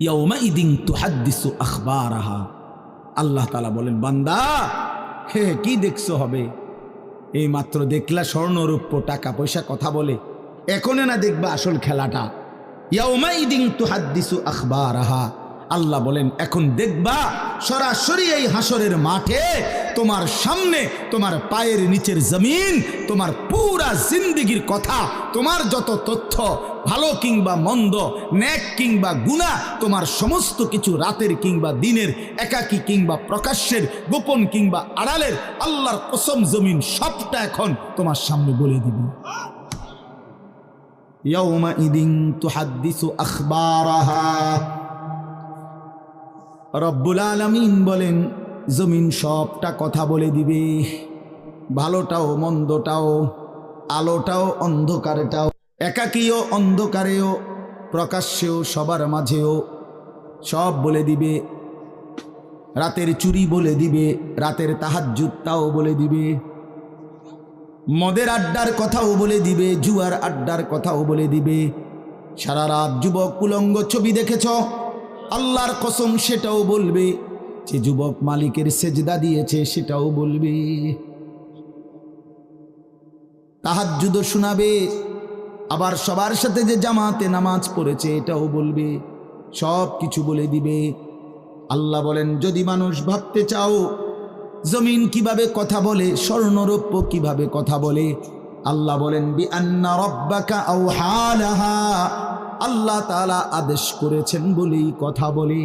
ইয়াউমাইদিন তুহাদ্দিসু আখবারাহা। আল্লাহ তাআলা বলেন, বান্দা হে কি দেখছো হবে? এই মাত্র দেখলা স্বর্ণরূপ্য টাকা পয়সা কথা বলে, এখনে না দেখবা আসল খেলাটা। ইয়াউমাইদিন তুহাদ্দিসু আখবারাহা। আল্লাহ বলেন এখন দেখবা সরাসরি এই হাসরের মাঠে তোমার সামনে তোমার পায়ের নিচের জমিন তোমার পুরা জিন্দেগির কথা, তোমার যত তথ্য ভালো কিংবা মন্দ, নেক কিংবা গুনাহ, তোমার সমস্ত কিছু রাতের কিংবা দিনের, একাকী কিংবা প্রকাশ্যের, গোপন কিংবা আড়ালের, আল্লাহর কসম জমিন সবটা এখন তোমার সামনে বলে দিবে। ইয়াউমাইদিন তুহাদ্দিসু আখবারাহা। রব্বুল আলামিন বলেন জমিন সবটা কথা বলে দিবে, ভালোটাও মন্দটাও, আলোটাও অন্ধকারটাও, একাকীও অন্ধকারেও, প্রকাশ্যেও সবার মাঝেও সব বলে দিবে। রাতের চুরি বলে দিবে, রাতের তাহাজ্জুদটাও বলে দিবে, মদের আড্ডার কথাও বলে দিবে, জুয়ার আড্ডার কথাও বলে দিবে। সারা রাত যুবক উলঙ্গ ছবি দেখেছ, আল্লাহর কসম সেটাও বলবে। যে যুবক মালিকের সেজদা দিয়েছে সেটাও বলবে। তাহাজ্জুদও শোনাবে, আবার সবার সাথে যে জামাতে নামাজ পড়েছে এটাও বলবে, সব কিছু বলে দিবে। আল্লাহ বলেন যদি মানুষ ভাবতে চাও জমিন কিভাবে কথা বলে, স্বর্ণরৌপ্য কিভাবে কথা বলে, আল্লাহ বলেন বিআন্না রাব্বাকা আওহা লাহা। আল্লাহ তাআলা আদেশ করেছেন বলেই কথা বলে।